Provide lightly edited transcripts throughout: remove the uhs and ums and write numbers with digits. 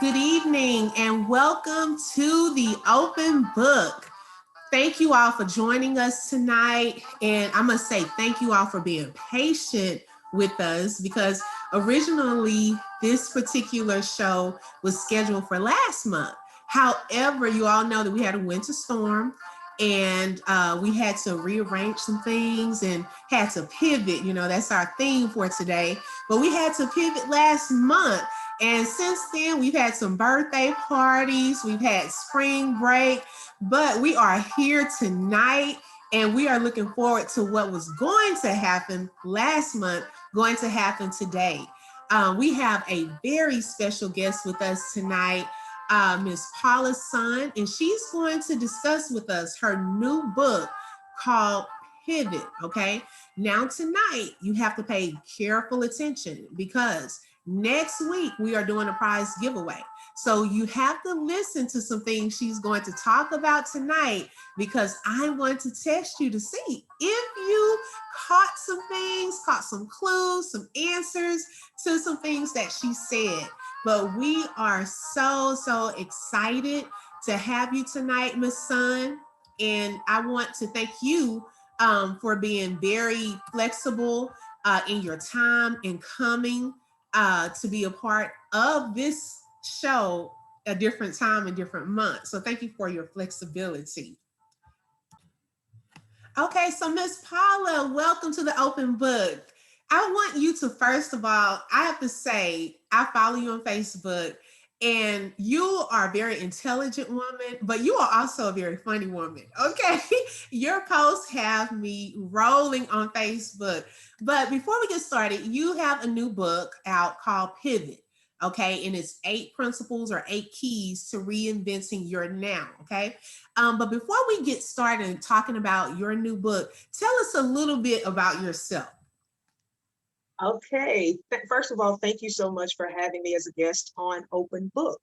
Good evening and welcome to the open book. Thank you all for joining us tonight. And I must say, thank you all for being patient with us because originally this particular show was scheduled for last month. However, you all know that we had a winter storm and we had to rearrange some things and had to pivot. You know, that's our theme for today. But we had to pivot last month. And since then, we've had some birthday parties, we've had spring break, but we are here tonight and we are looking forward to what was going to happen last month, going to happen today. We have a very special guest with us tonight, Miss Paula Son, and she's going to discuss with us her new book called Pivot, okay? Now tonight, you have to pay careful attention because next week we are doing a prize giveaway. So you have to listen to some things she's going to talk about tonight because I'm going to test you to see if you caught some things, caught some clues, some answers to some things that she said. But we are so excited to have you tonight, Miss Son. And I want to thank you for being very flexible in your time and coming to be a part of this show a different time and different month. So thank you for your flexibility. Okay, so Miss Paula, welcome to the open book. I want you to, first of all, I have to say, I follow you on Facebook and you are a very intelligent woman, but you are also a very funny woman. Okay. Your posts have me rolling on Facebook. But before we get started, you have a new book out called Pivot. Okay. And it's 8 principles or 8 keys to reinventing your now. Okay. But before we get started talking about your new book, tell us a little bit about yourself. Okay. First of all, thank you so much for having me as a guest on Open Book.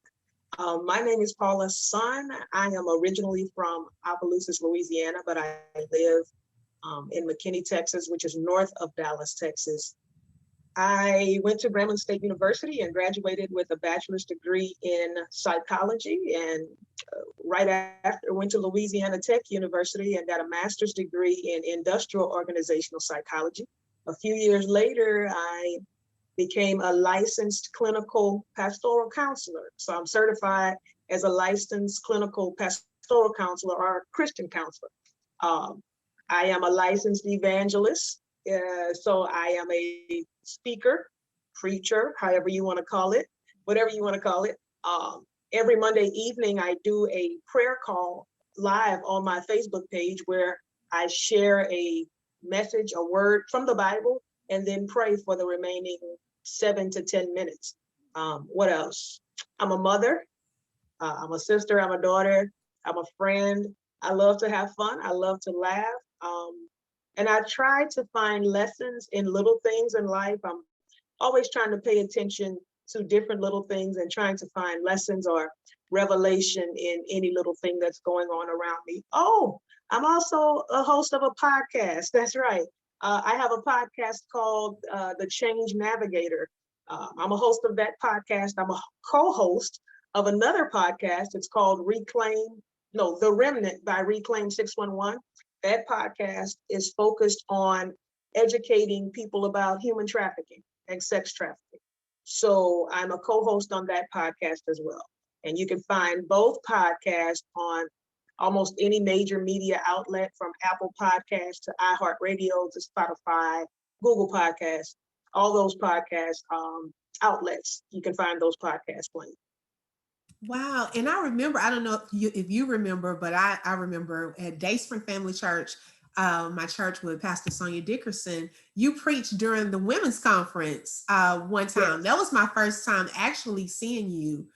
My name is Paula Son. I am originally from Opelousas, Louisiana, but I live in McKinney, Texas, which is north of Dallas, Texas. I went to Grambling State University and graduated with a bachelor's degree in psychology, and right after went to Louisiana Tech University and got a master's degree in industrial organizational psychology. A few years later, I became a licensed clinical pastoral counselor. So I'm certified as a licensed clinical pastoral counselor or a Christian counselor. I am a licensed evangelist. So I am a speaker, preacher, however you want to call it, whatever you want to call it. Every Monday evening, I do a prayer call live on my Facebook page where I share a message, a word from the Bible, and then pray for the remaining 7 to 10 minutes. What else? I'm a mother, I'm a sister, I'm a daughter, I'm a friend. I love to have fun. I love to laugh. And I try to find lessons in little things in life. I'm always trying to pay attention to different little things and trying to find lessons or revelation in any little thing that's going on around me. Oh, I'm also a host of a podcast. That's right. I have a podcast called The Change Navigator. I'm a host of that podcast. I'm a co-host of another podcast. It's called The Remnant by Reclaim 611. That podcast is focused on educating people about human trafficking and sex trafficking. So I'm a co-host on that podcast as well. And you can find both podcasts on almost any major media outlet, from Apple Podcasts to iHeartRadio to Spotify, Google Podcasts, all those podcast outlets. You can find those podcasts playing. Wow. And I remember, I don't know if you remember, but I remember at Dayspring Family Church, my church with Pastor Sonia Dickerson, you preached during the women's conference one time. Yes. That was my first time actually seeing you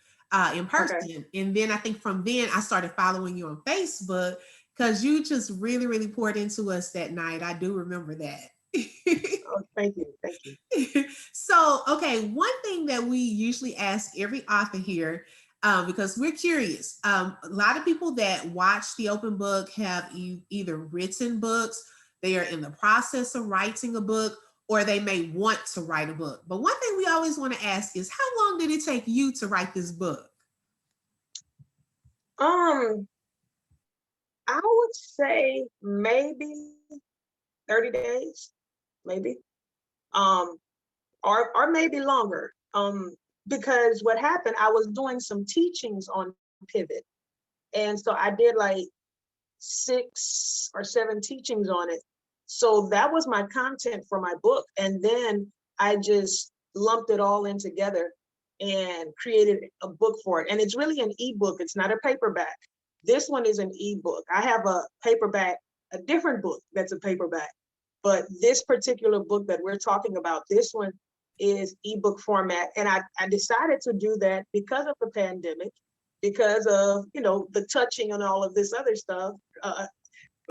in person. Okay. And then I think from then I started following you on Facebook because you just really poured into us that night. I do remember that. Oh, thank you. Thank you. So, okay, one thing that we usually ask every author here, because we're curious. A lot of people that watch the open book have either written books, they are in the process of writing a book, or they may want to write a book. But one thing we always want to ask is, how long did it take you to write this book? Um, I would say maybe 30 days, maybe. Um, or maybe longer. Because what happened, I was doing some teachings on pivot. And so I did like 6 or 7 teachings on it. So that was my content for my book. And then I just lumped it all in together and created a book for it. And it's really an ebook. It's not a paperback. This one is an ebook. I have a paperback, a different book that's a paperback. But this particular book that we're talking about, this one is ebook format. And I decided to do that because of the pandemic, because of, the touching and all of this other stuff,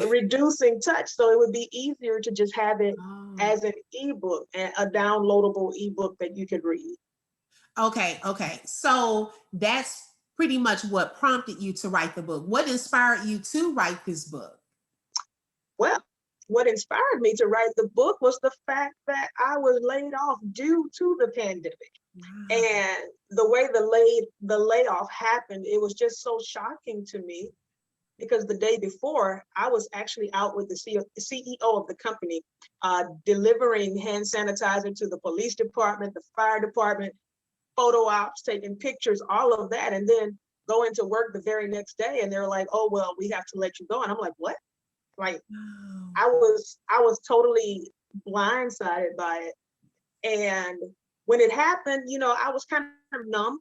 reducing touch. So it would be easier to just have it Oh. as an ebook, and a downloadable ebook that you could read. Okay. So that's pretty much what prompted you to write the book. What inspired you to write this book? Well, what inspired me to write the book was the fact that I was laid off due to the pandemic. Wow. And the way the layoff happened, it was just so shocking to me, because the day before I was actually out with the CEO of the company, delivering hand sanitizer to the police department, the fire department, photo ops, taking pictures, all of that, and then going to work the very next day, and they're like, "Oh well, we have to let you go." And I'm like, "What?" Like, Wow. I was totally blindsided by it. And when it happened, I was kind of numb.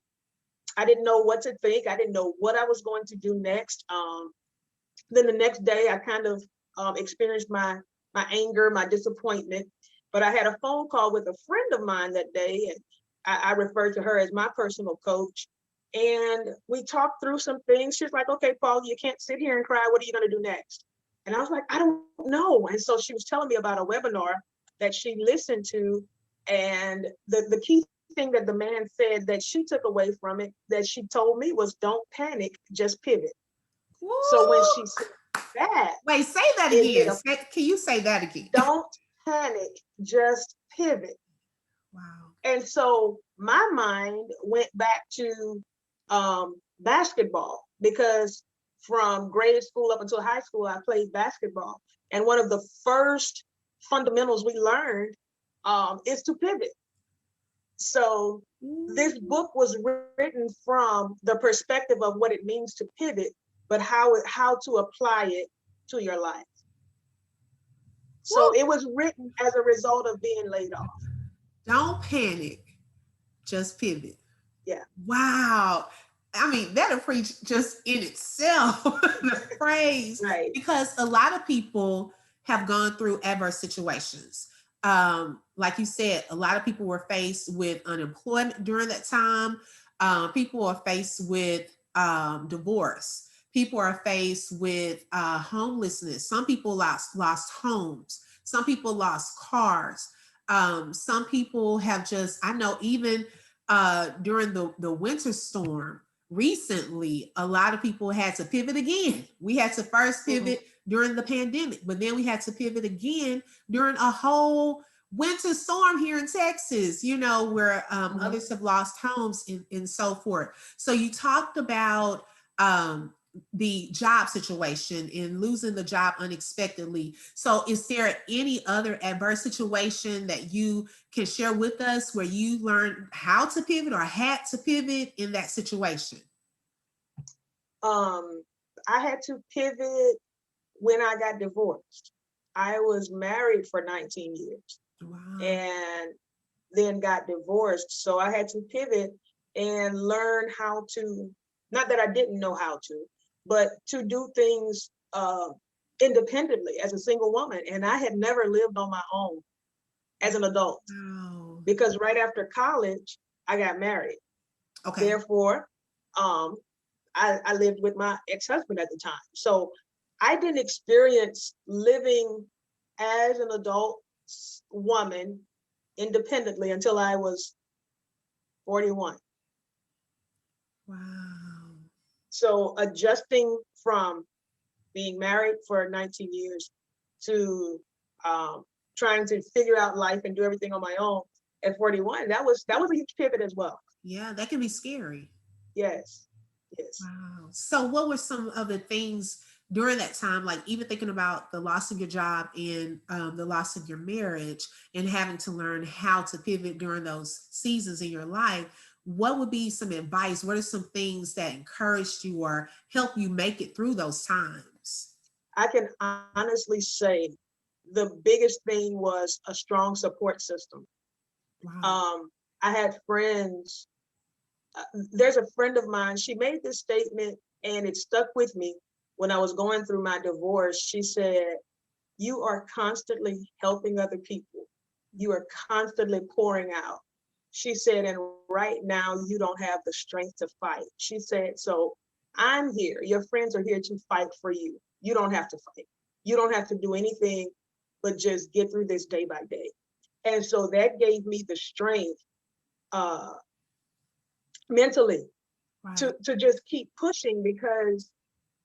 I didn't know what to think. I didn't know what I was going to do next. Then the next day, I kind of experienced my anger, my disappointment. But I had a phone call with a friend of mine that day, and I referred to her as my personal coach. And we talked through some things. She's like, "Okay, Paul, you can't sit here and cry. What are you going to do next?" And I was like, "I don't know." And so she was telling me about a webinar that she listened to. And the key thing that the man said that she took away from it, that she told me, was, "Don't panic, just pivot." So when Woo! she said that, Wait, say that it hit again. a Can you say that again? don't panic, just pivot. Wow. And so my mind went back to basketball, because from grade school up until high school, I played basketball. And one of the first fundamentals we learned is to pivot. So this Ooh. book was written from the perspective of what it means to pivot, but how to apply it to your life. So Woo. it was written as a result of being laid off. Don't panic, just pivot. Yeah. Wow. I mean, that'll preach just in itself, the phrase, Right. because a lot of people have gone through adverse situations. Like you said, a lot of people were faced with unemployment during that time. People are faced with divorce. People are faced with homelessness. Some people lost homes. Some people lost cars. Some people have just, I know, even during the winter storm recently, a lot of people had to pivot again. We had to first Mhm. pivot during the pandemic, but then we had to pivot again during a whole winter storm here in Texas, where Mhm. others have lost homes and so forth. So you talked about um, the job situation and losing the job unexpectedly. So is there any other adverse situation that you can share with us where you learned how to pivot or had to pivot in that situation? Um, I had to pivot when I got divorced. I was married for 19 years Wow. and then got divorced. So I had to pivot and learn how to, not that I didn't know how to, but to do things independently as a single woman. And I had never lived on my own as an adult, Wow. because right after college, I got married. Okay. Therefore, um, I lived with my ex-husband at the time. So I didn't experience living as an adult woman independently until I was 41. Wow. So adjusting from being married for 19 years to trying to figure out life and do everything on my own at 41, that was a huge pivot as well. Yeah, that can be scary. Yes. Yes. Wow. So what were some of the things during that time, like even thinking about the loss of your job and the loss of your marriage and having to learn how to pivot during those seasons in your life? What would be some advice? What are some things that encouraged you or helped you make it through those times? I can honestly say the biggest thing was a strong support system. Wow. Um, I had friends. There's a friend of mine. She made this statement, and it stuck with me when I was going through my divorce. She said, "You are constantly helping other people. You are constantly pouring out." She said, "And right now you don't have the strength to fight." She said, "So I'm here. Your friends are here to fight for you. You don't have to fight. You don't have to do anything but just get through this day by day." And so that gave me the strength uh, mentally Right. to just keep pushing, because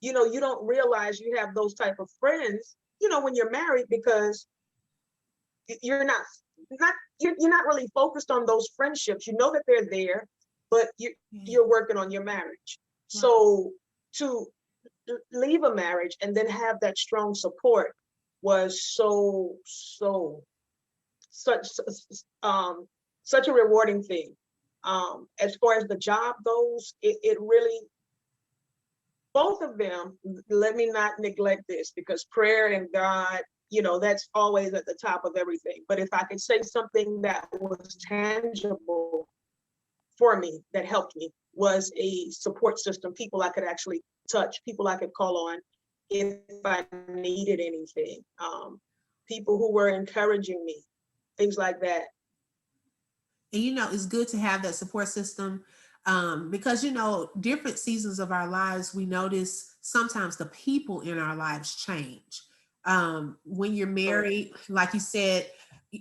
you don't realize you have those type of friends when you're married, because you're you're not really focused on those friendships. You know that they're there, but Yeah. you're working on your marriage. Right. So to leave a marriage and then have that strong support was such um such a rewarding thing. As far as the job goes, it really, both of them, let me not neglect this, because prayer and God, that's always at the top of everything. But if I could say something that was tangible for me, that helped me, was a support system, people I could actually touch, people I could call on if I needed anything, people who were encouraging me, things like that. And it's good to have that support system, because different seasons of our lives, we notice sometimes the people in our lives change. When you're Correct. married, like you said,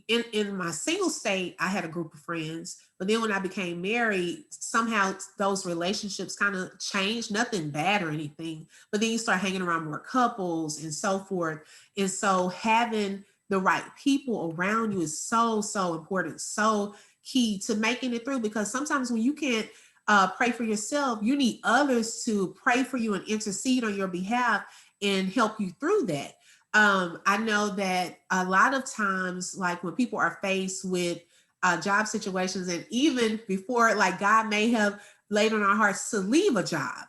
in my single state, I had a group of friends, but then when I became married, somehow those relationships kind of changed. Nothing bad or anything, but then you start hanging around more couples and so forth. And so having the right people around you is so important, so key to making it through, because sometimes when you can't pray for yourself, you need others to pray for you and intercede on your behalf and help you through that. I know that a lot of times, like when people are faced with job situations, and even before, like God may have laid on our hearts to leave a job,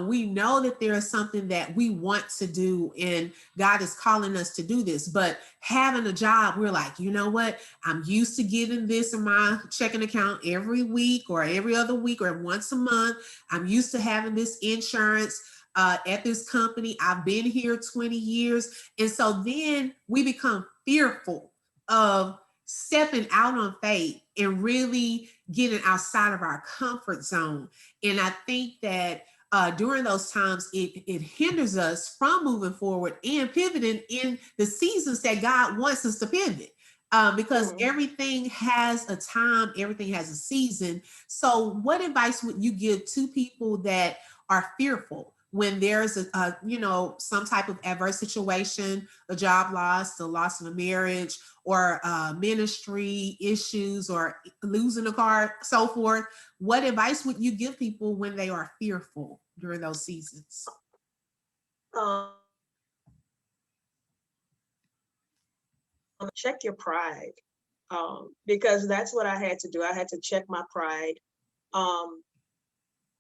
we know that there is something that we want to do, and God is calling us to do this. But having a job, we're like, you know what? I'm used to getting this in my checking account every week or every other week or once a month. I'm used to having this insurance at this company. I've been here 20 years. And so then we become fearful of stepping out on faith and really getting outside of our comfort zone. And I think that during those times, it hinders us from moving forward and pivoting in the seasons that God wants us to pivot. Because Mhm. everything has a time, everything has a season. So, what advice would you give to people that are fearful when there's some type of adverse situation, a job loss, the loss of a marriage, or ministry issues, or losing a car, so forth? What advice would you give people when they are fearful during those seasons? um, Check your pride, because that's what I had to do. I had to check my pride. um,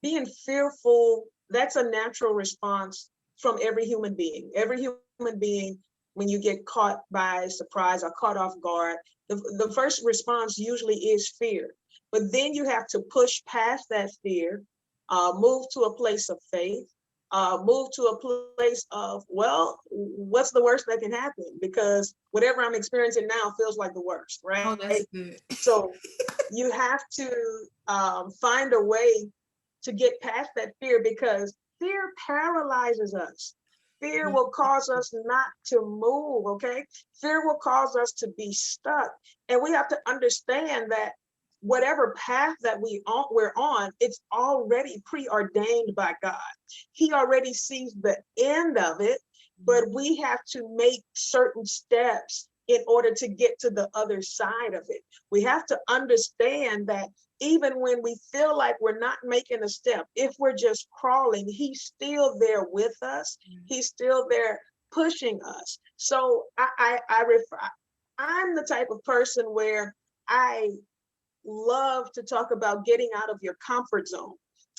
Being fearful, that's a natural response from every human being. Every human being, when you get caught by surprise or caught off guard, the first response usually is fear. But then you have to push past that fear, move to a place of faith, move to a place of, well, what's the worst that can happen? Because whatever I'm experiencing now feels like the worst, right? Oh, that's good. So you have to find a way to get past that fear, because fear paralyzes us. Fear will cause us not to move, okay? Fear will cause us to be stuck. And we have to understand that whatever path that we're on, it's already preordained by God. He already sees the end of it, but we have to make certain steps in order to get to the other side of it. We have to understand that even when we feel like we're not making a step, if we're just crawling, he's still there with us. He's still there pushing us. So I'm the type of person where I love to talk about getting out of your comfort zone.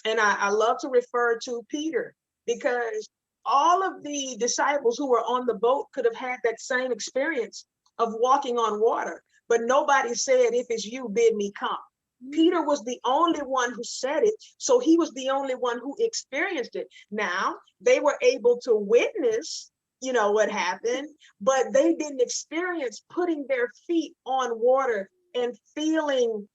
And I love to refer to Peter, because all of the disciples who were on the boat could have had that same experience of walking on water, but nobody said, if it's you, bid me come. Peter was the only one who said it, so he was the only one who experienced it. Now, they were able to witness, what happened, but they didn't experience putting their feet on water and feeling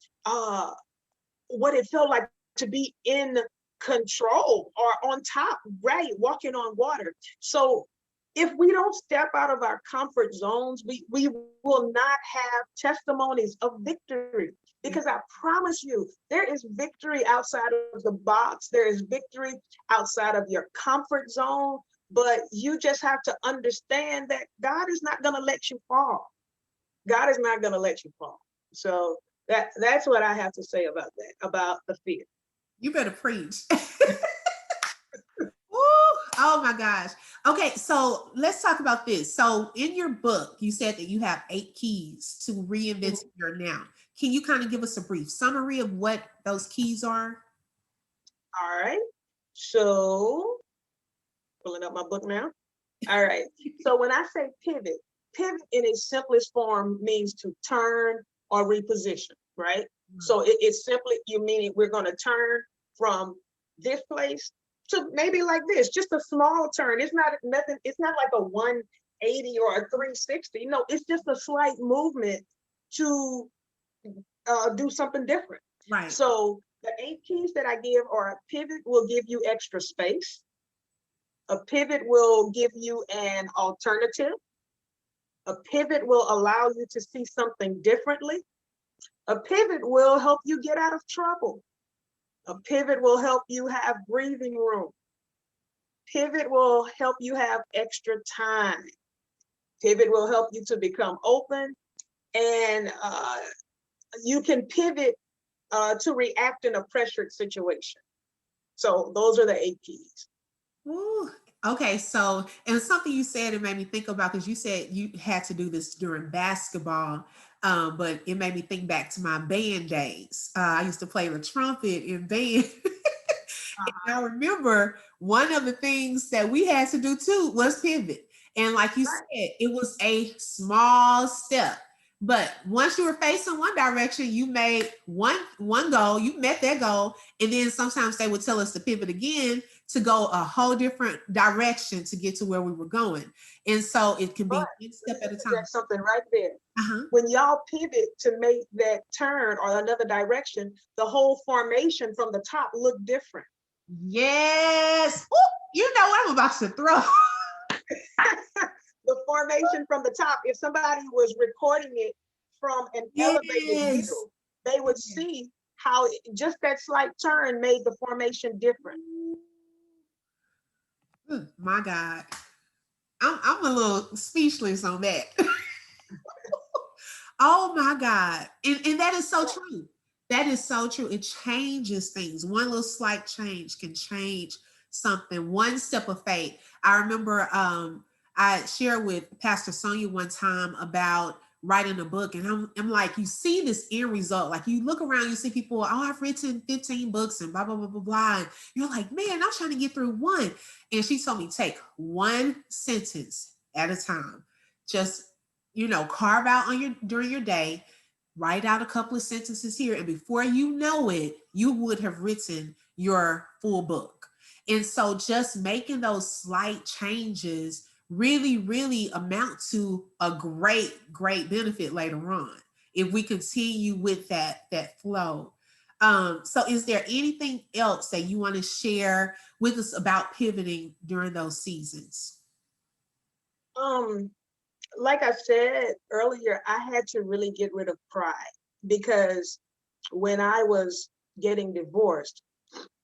what it felt like to be in control or on top, right? Walking on water. So if we don't step out of our comfort zones, we will not have testimonies of victory. Because I promise you, there is victory outside of the box. There is victory outside of your comfort zone. But you just have to understand that God is not going to let you fall. God is not going to let you fall. So that's what I have to say about that, about the fear. You better preach. Woo! Oh my gosh. Okay, so let's talk about this. So in your book, you said that you have 8 keys to reinventing your now. Can you kind of give us a brief summary of what those keys are? All right. So pulling up my book now. All right. So when I say pivot in its simplest form means to turn or reposition, right? So it's simply, you mean we're going to turn from this place to maybe like this, just a small turn. It's not nothing. It's not like a 180 or a 360. No, it's just a slight movement to do something different. Right. So the 8 keys that I give are: a pivot will give you extra space. A pivot will give you an alternative. A pivot will allow you to see something differently. A pivot will help you get out of trouble. A pivot will help you have breathing room. Pivot will help you have extra time. Pivot will help you to become open. And you can pivot to react in a pressured situation. So those are the 8 keys. Ooh, okay, so and something you said it made me think about, because you said you had to do this during basketball, but it made me think back to my band days. I used to play the trumpet in band. And I remember one of the things that we had to do too was pivot. And like you said, it was a small step. But once you were facing one direction, you made one goal, you met that goal, and then sometimes they would tell us to pivot again to go a whole different direction to get to where we were going. And so it can be one step at a time. That's something right there. Uh-huh. When y'all pivot to make that turn or another direction, the whole formation from the top looked different. Yes. Ooh, you know what I'm about to throw. The formation from the top, if somebody was recording it from an elevated view, they would see how just that slight turn made the formation different. My God. I'm a little speechless on that. Oh my God. And that is so true. That is so true. It changes things. One little slight change can change something. One step of faith. I remember I shared with Pastor Sonia one time about writing a book, and I'm like, you see this end result. Like you look around, you see people, oh, I've written 15 books and blah, blah, blah, blah, blah. And you're like, man, I'm trying to get through one. And she told me, take one sentence at a time. Just, carve out during your day, write out a couple of sentences here, and before you know it, you would have written your full book. And so just making those slight changes really, really amount to a great, great benefit later on if we continue with that flow. So is there anything else that you want to share with us about pivoting during those seasons? Like I said earlier, I had to really get rid of pride, because when I was getting divorced,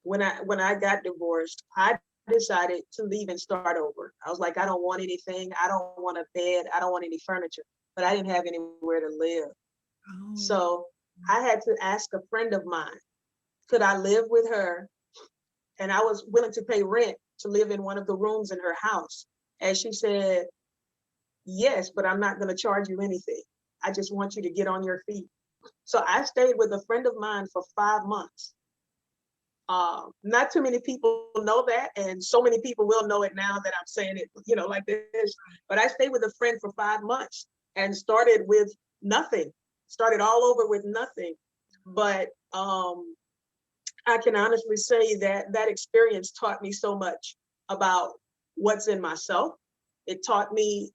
when I got divorced, I decided to leave and start over. I was like, I don't want anything. I don't want a bed. I don't want any furniture, but I didn't have anywhere to live. Oh. So I had to ask a friend of mine, could I live with her? And I was willing to pay rent to live in one of the rooms in her house. And she said, yes, but I'm not going to charge you anything. I just want you to get on your feet. So I stayed with a friend of mine for 5 months. Not too many people know that, and so many people will know it now that I'm saying it, like this. But I stayed with a friend for 5 months and started with nothing, started all over with nothing. But I can honestly say that that experience taught me so much about what's in myself. It taught me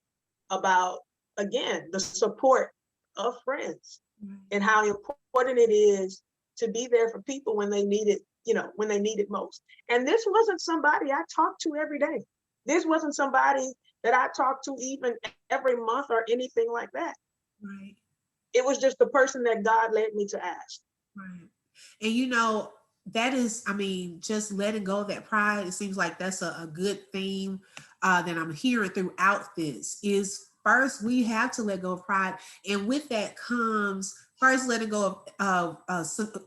about, again, the support of friends and how important it is to be there for people when they need it, when they need it most. And this wasn't somebody I talked to every day. This wasn't somebody that I talked to even every month or anything like that. Right. It was just the person that God led me to ask. Right. And that is, just letting go of that pride. It seems like that's a good theme that I'm hearing throughout this is first, we have to let go of pride. And with that comes first letting go of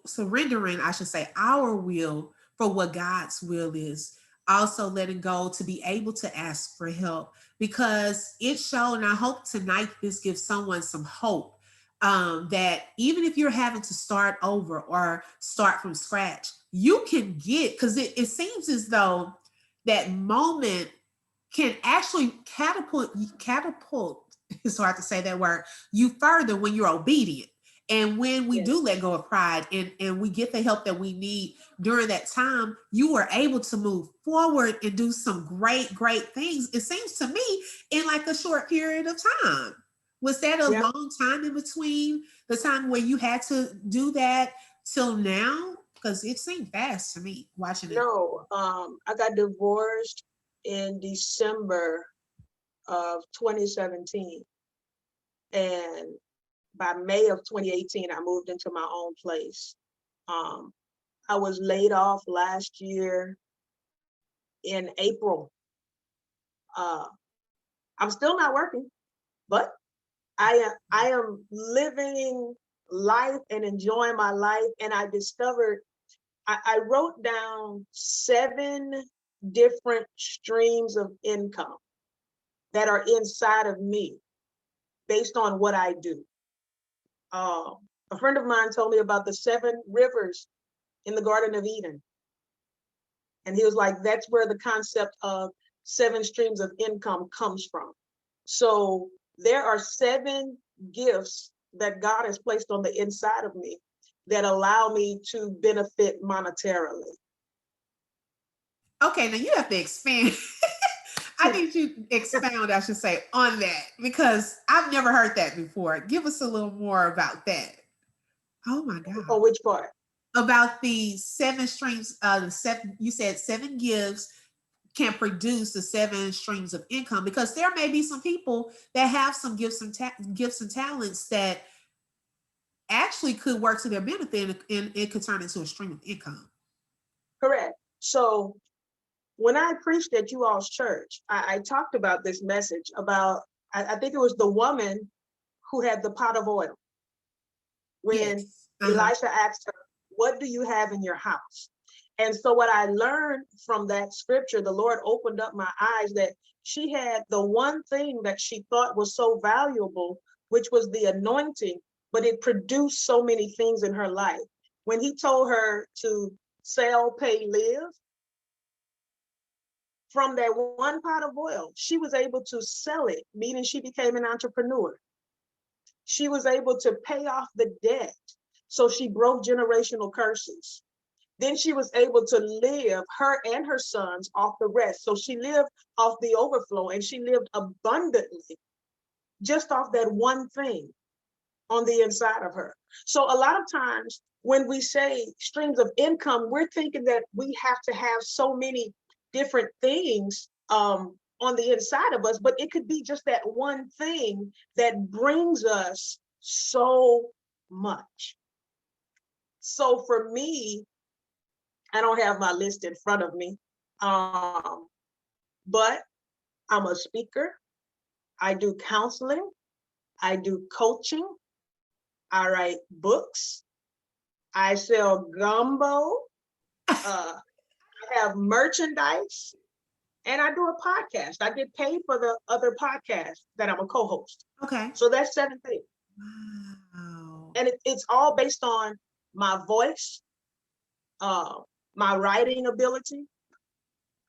surrendering, I should say, our will for what God's will is. Also letting go to be able to ask for help because it showed, and I hope tonight this gives someone some hope that even if you're having to start over or start from scratch, you can get, because it seems as though that moment can actually catapult, it's hard to say that word, you further when you're obedient. And when we do let go of pride and we get the help that we need during that time, you are able to move forward and do some great, great things. It seems to me in like a short period of time. Was that a long time in between the time where you had to do that till now? Because it seemed fast to me watching it. No, I got divorced in December of 2017. And by May of 2018, I moved into my own place. I was laid off last year in April. I'm still not working, but I am living life and enjoying my life. And I discovered, I wrote down 7 different streams of income that are inside of me based on what I do. A friend of mine told me about the 7 rivers in the Garden of Eden. And he was like, that's where the concept of 7 streams of income comes from. So there are 7 gifts that God has placed on the inside of me that allow me to benefit monetarily. Okay, now you have to expand. I need you to expound, I should say, on that because I've never heard that before. Give us a little more about that. Oh my God. Oh, which part? About the 7 streams, you said 7 gifts can produce the 7 streams of income because there may be some people that have some gifts and talents that actually could work to their benefit and it could turn into a stream of income. Correct. So when I preached at you all's church, I talked about this message about, I think it was the woman who had the pot of oil. When Elisha asked her, what do you have in your house? And so what I learned from that scripture, the Lord opened up my eyes that she had the one thing that she thought was so valuable, which was the anointing, but it produced so many things in her life. When he told her to sell, pay, live, from that one pot of oil, she was able to sell it, meaning she became an entrepreneur. She was able to pay off the debt. So she broke generational curses. Then she was able to live, her and her sons, off the rest. So she lived off the overflow and she lived abundantly just off that one thing on the inside of her. So a lot of times when we say streams of income, we're thinking that we have to have so many different things on the inside of us, but it could be just that one thing that brings us so much. So for me, I don't have my list in front of me, but I'm a speaker. I do counseling. I do coaching. I write books. I sell gumbo. I have merchandise, and I do a podcast. I get paid for the other podcast that I'm a co-host. Okay. So that's 7 things. Wow. And it's all based on my voice, uh, my writing ability,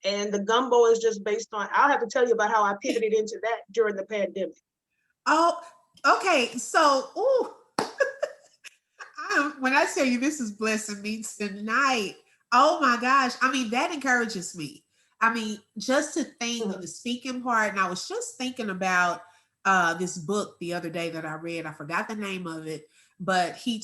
and the gumbo is just based on. I'll have to tell you about how I pivoted into that during the pandemic. Oh, okay. So, ooh, when I tell you this is blessing me tonight, oh my gosh. I mean, that encourages me. I mean, just to think of Mhm. the speaking part, and I was just thinking about this book the other day that I read. I forgot the name of it, but he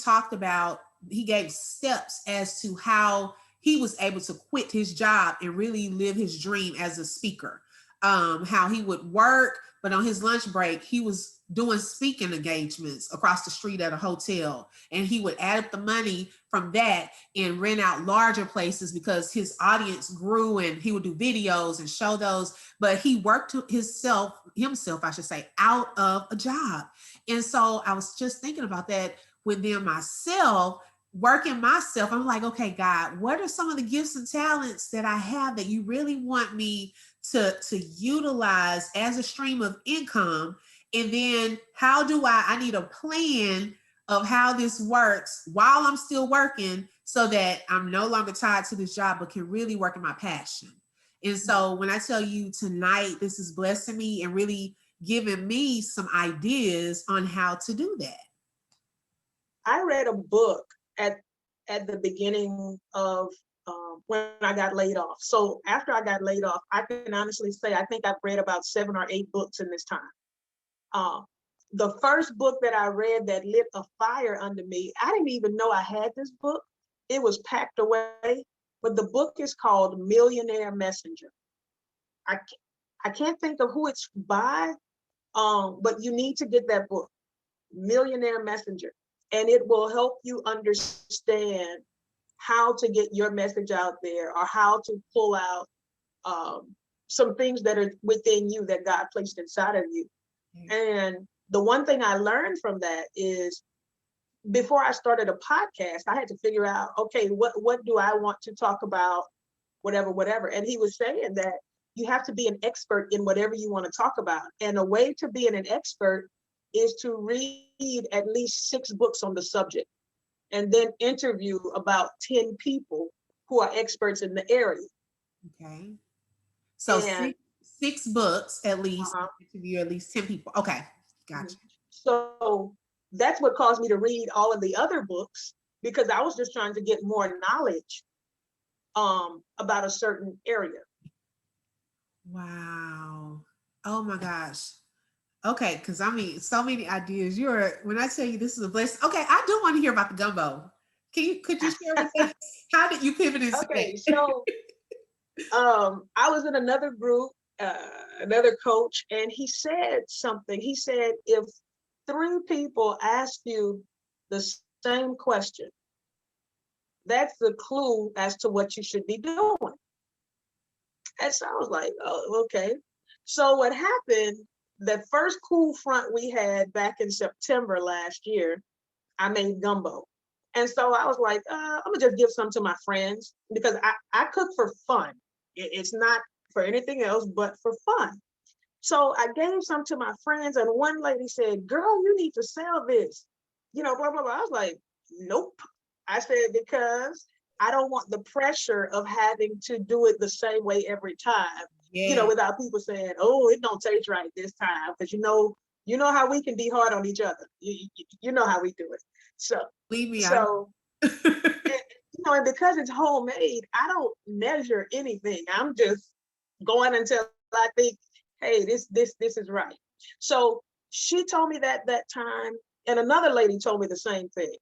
gave steps as to how he was able to quit his job and really live his dream as a speaker. How he would work, but on his lunch break, he was doing speaking engagements across the street at a hotel. And he would add up the money from that and rent out larger places because his audience grew, and he would do videos and show those. But he worked himself, I should say, out of a job. And so I was just thinking about that within myself, working myself. I'm like, okay, God, what are some of the gifts and talents that I have that you really want me to utilize as a stream of income? And then how do I need a plan of how this works while I'm still working, so that I'm no longer tied to this job but can really work in my passion. And so when I tell you tonight, this is blessing me and really giving me some ideas on how to do that. I read a book at the beginning of when I got laid off. So after I got laid off, I can honestly say I think I've read about 7 or 8 books in this time. Uh, the first book that I read that lit a fire under me, I didn't even know I had this book. It was packed away, but the book is called Millionaire Messenger. I I can't think of who it's by, but you need to get that book, Millionaire Messenger, and it will help you understand how to get your message out there, or how to pull out um, some things that are within you that God placed inside of you. And the one thing I learned from that is, before I started a podcast, I had to figure out, okay, what do I want to talk about, whatever, whatever. And he was saying that you have to be an expert in whatever you want to talk about. And a way to be an expert is to read at least 6 books on the subject, and then interview about 10 people who are experts in the area. Okay. So And six books at least, uh-huh, interview at least 10 people. Okay. Gotcha. so that's what caused me to read all of the other books, because I was just trying to get more knowledge about a certain area. Wow. Oh my gosh. Okay, because I mean, so many ideas. When I tell you this is a blessing. Okay, I do want to hear about the gumbo. Could you share with us how did you pivot into Okay, that? so I was in another group, another coach, and he said something. He said, if 3 people ask you the same question, that's the clue as to what you should be doing. And so I was like, oh, okay. So what happened, the first cool front we had back in September last year, I made gumbo. And so I was like, I'm gonna just give some to my friends, because I cook for fun. It's not for anything else but for fun. So I gave some to my friends, and one lady said, girl, you need to sell this. Blah, blah, blah. I was like, nope. I said, because I don't want the pressure of having to do it the same way every time, Yeah. without people saying, oh, it don't taste right this time. Because you know how we can be hard on each other. You know how we do it. So, Believe me, I so, and, and because it's homemade, I don't measure anything. I'm just going until I think, hey, this is right. So she told me that time, and another lady told me the same thing.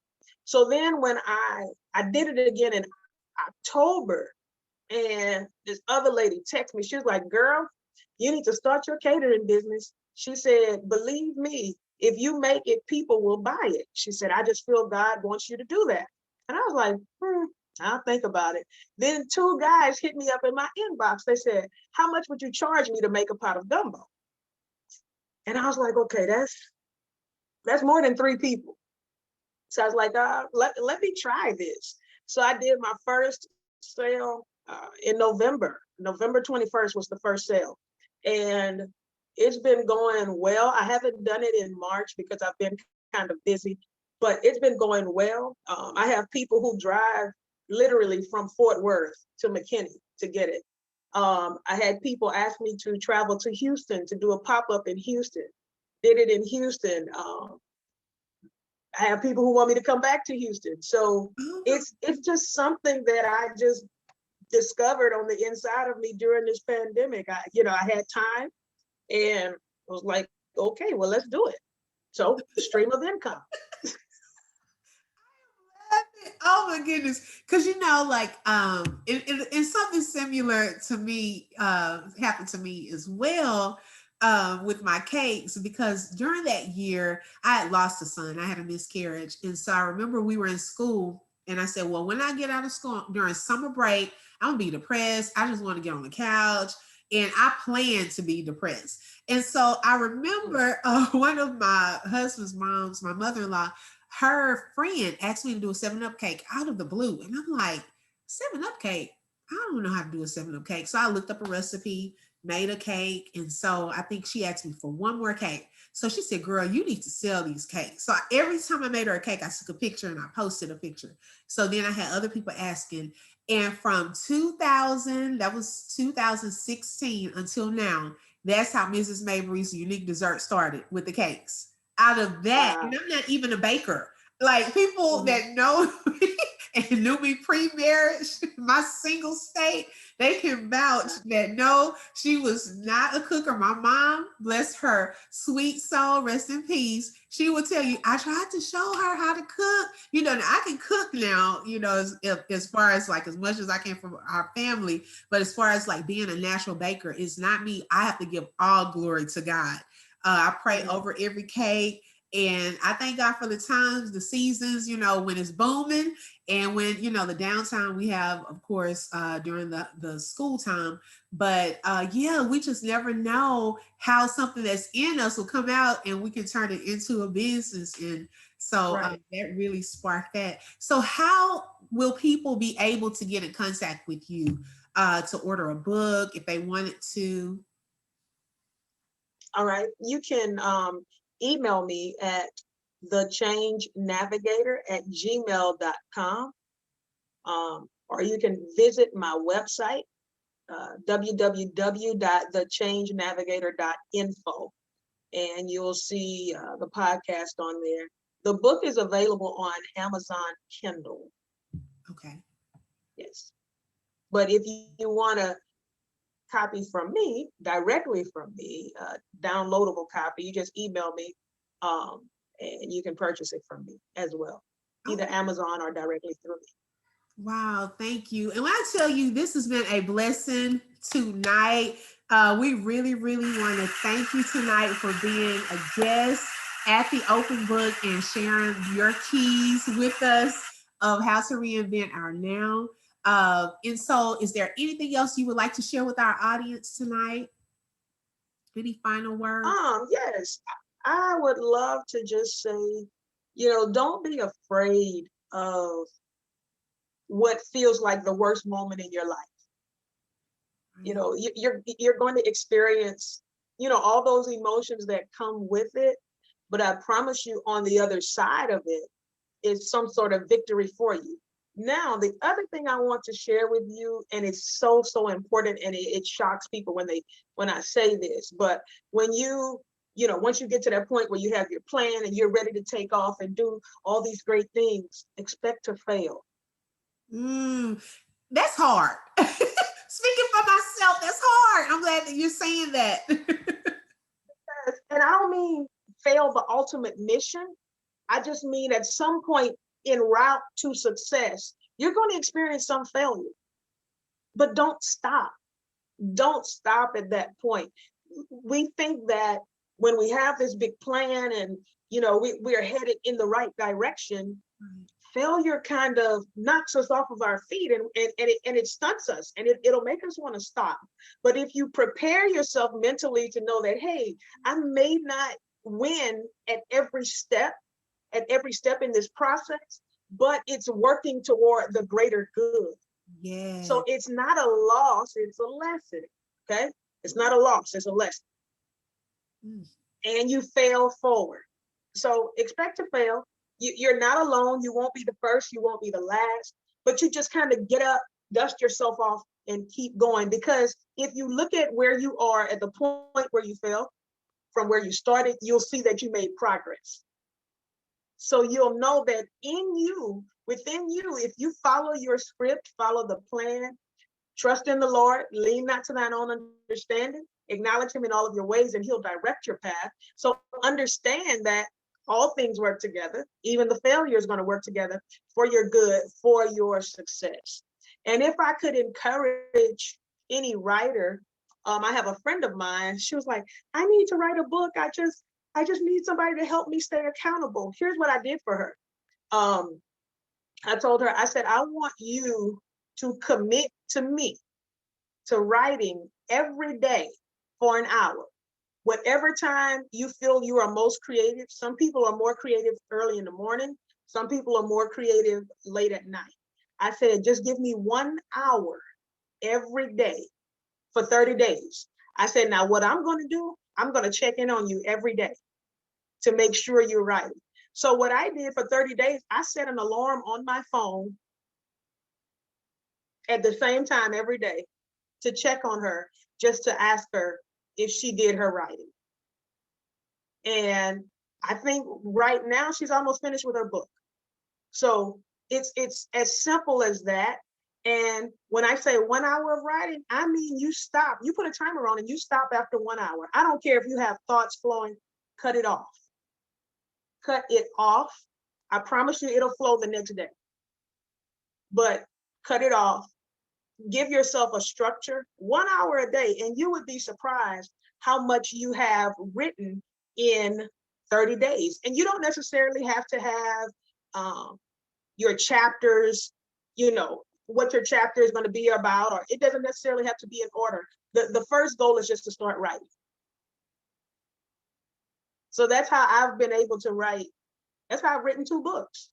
So then when I did it again in October, and this other lady texted me, she was like, girl, you need to start your catering business. She said, believe me, if you make it, people will buy it. She said, I just feel God wants you to do that. And I was like, I'll think about it. Then 2 guys hit me up in my inbox. They said, how much would you charge me to make a pot of gumbo? And I was like, okay, that's more than 3 people. So I was like, let me try this. So I did my first sale in November. November 21st was the first sale. And it's been going well. I haven't done it in March because I've been kind of busy, but it's been going well. I have people who drive literally from Fort Worth to McKinney to get it. I had people ask me to travel to Houston to do a pop-up in Houston. Did it in Houston. I have people who want me to come back to Houston. So it's just something that I just discovered on the inside of me during this pandemic. I had time and I was like, okay, well, let's do it. So stream of income. Oh my goodness. Cause like it's something similar to me, happened to me as well. With my cakes, because during that year I had lost a son. I had a miscarriage. And so I remember we were in school and I said, well, when I get out of school during summer break, I'm gonna be depressed. I just want to get on the couch. And I plan to be depressed. And so I remember one of my husband's moms, my mother-in-law, her friend asked me to do a 7-Up cake out of the blue. And I'm like, 7-Up cake? I don't know how to do a 7-Up cake. So I looked up a recipe, made a cake. And so I think she asked me for one more cake. So she said, girl, you need to sell these cakes. So every time I made her a cake, I took a picture and I posted a picture. So then I had other people asking. And from 2000, that was 2016 until now, that's how Mrs. Mabry's Unique Dessert started, with the cakes. Out of that, Wow. and I'm not even a baker. Like, people that know me and knew me pre-marriage, my single state, they can vouch that no, she was not a cooker. My mom, bless her sweet soul, rest in peace, she would tell you, I tried to show her how to cook. I can cook now, as far as like as much as I can for our family. But as far as like being a natural baker, it's not me. I have to give all glory to God. I pray over every cake. And I thank God for the times, the seasons, when it's booming, and when, the downtime we have, of course, during the school time. But yeah, we just never know how something that's in us will come out and we can turn it into a business. And so that really sparked that. So how will people be able to get in contact with you to order a book if they wanted to? All right. You can email me at thechangenavigator@gmail.com. Or you can visit my website, www.thechangenavigator.info, and you'll see the podcast on there. The book is available on Amazon Kindle. Okay. Yes. But if you want to copy from me, directly from me, downloadable copy, you just email me, and you can purchase it from me as well, either Amazon or directly through me. Wow, thank you. And when I tell you, this has been a blessing tonight. We really, really want to thank you tonight for being a guest at the Open Book and sharing your keys with us of how to reinvent our now. And so, is there anything else you would like to share with our audience tonight? Any final words? Yes, I would love to just say, don't be afraid of what feels like the worst moment in your life. You're going to experience, all those emotions that come with it. But I promise you, on the other side of it is some sort of victory for you. Now, the other thing I want to share with you, and it's so, so important, and it shocks people when I say this, but when once you get to that point where you have your plan and you're ready to take off and do all these great things, expect to fail. That's hard. Speaking for myself, that's hard. I'm glad that you're saying that. And I don't mean fail the ultimate mission. I just mean at some point en route to success, you're going to experience some failure. But don't stop. Don't stop at that point. We think that when we have this big plan and we're headed in the right direction, failure kind of knocks us off of our feet and it stunts us, and it'll make us want to stop. But if you prepare yourself mentally to know that, hey, I may not win at every step, at every step in this process, but it's working toward the greater good. Yeah. So it's not a loss, it's a lesson. Okay. It's not a loss, it's a lesson. And you fail forward. So expect to fail. You're not alone. You won't be the first, you won't be the last, but you just kind of get up, dust yourself off, and keep going. Because if you look at where you are at the point where you fell from where you started, you'll see that you made progress. So you'll know that in you, within you, if you follow your script, follow the plan, trust in the Lord, lean not to thine own understanding, acknowledge him in all of your ways, and he'll direct your path. So understand that all things work together. Even the failure is going to work together for your good, for your success. And if I could encourage any writer, I have a friend of mine, she was like, I need to write a book. I just need somebody to help me stay accountable. Here's what I did for her. I told her, I said, I want you to commit to me, to writing every day for an hour. Whatever time you feel you are most creative. Some people are more creative early in the morning. Some people are more creative late at night. I said, just give me 1 hour every day for 30 days. I said, now what I'm going to do, I'm going to check in on you every day to make sure you're writing. So what I did for 30 days, I set an alarm on my phone at the same time every day to check on her, just to ask her if she did her writing. And I think right now she's almost finished with her book. So it's as simple as that. And when I say 1 hour of writing, I mean, you stop, you put a timer on and you stop after 1 hour. I don't care if you have thoughts flowing, cut it off. Cut it off. I promise you it'll flow the next day. But cut it off. Give yourself a structure, 1 hour a day, and you would be surprised how much you have written in 30 days. And you don't necessarily have to have your chapters, what your chapter is going to be about, or it doesn't necessarily have to be in order. The first goal is just to start writing. So that's how I've been able to write. That's how I've written 2 books.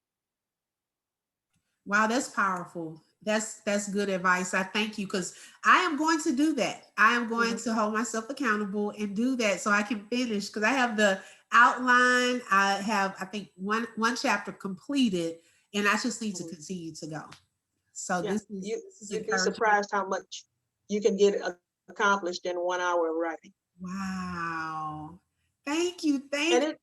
Wow, that's powerful. That's good advice. I thank you, because I am going to do that. I am going to hold myself accountable and do that so I can finish, because I have the outline. I have, I think, one chapter completed, and I just need to continue to go. So Yeah, this is you'd be surprised how much you can get accomplished in 1 hour of writing. Wow. Thank you. And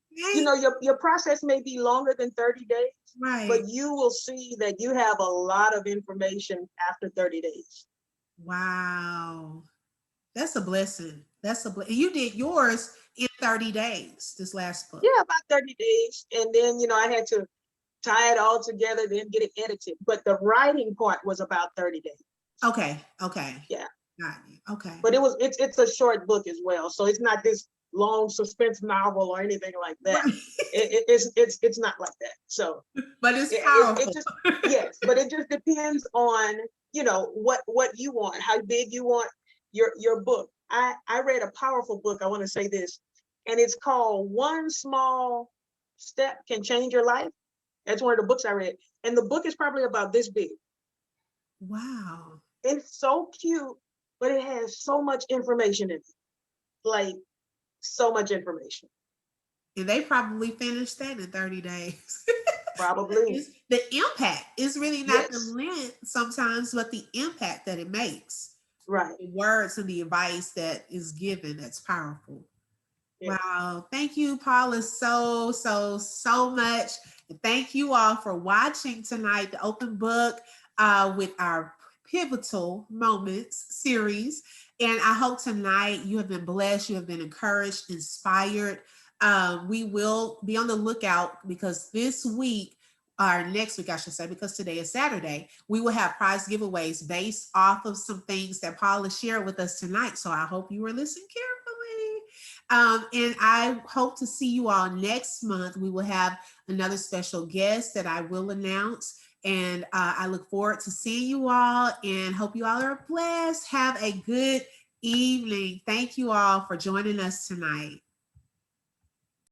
your process may be longer than 30 days, right, but you will see that you have a lot of information after 30 days. Wow. That's a blessing. That's a blessing. You did yours in 30 days, this last book. Yeah, about 30 days. And then, I had to tie it all together, then get it edited. But the writing part was about 30 days. Okay. Yeah. Got you. Okay. But it's a short book as well. So it's not this long suspense novel or anything like that. Right. It's not like that. So but it's powerful. Yes, but it just depends on what you want, how big you want your book. I read a powerful book, I want to say this, and it's called One Small Step Can Change Your Life. That's one of the books I read, and the book is probably about this big. Wow. It's so cute, but it has so much information in it, like so much information. And they probably finished that in 30 days. Probably. The impact is really not the length sometimes, but the impact that it makes. Right. The words and the advice that is given, that's powerful. Yes. Wow. Thank you, Paula, so much. And thank you all for watching tonight, the open book with our Pivotal Moments series. And I hope tonight you have been blessed, you have been encouraged, inspired. We will be on the lookout, because this week, or next week, I should say, because today is Saturday, we will have prize giveaways based off of some things that Paula shared with us tonight. So I hope you were listening carefully. And I hope to see you all next month. We will have another special guest that I will announce. And I look forward to seeing you all, and hope you all are blessed. Have a good evening. Thank you all for joining us tonight.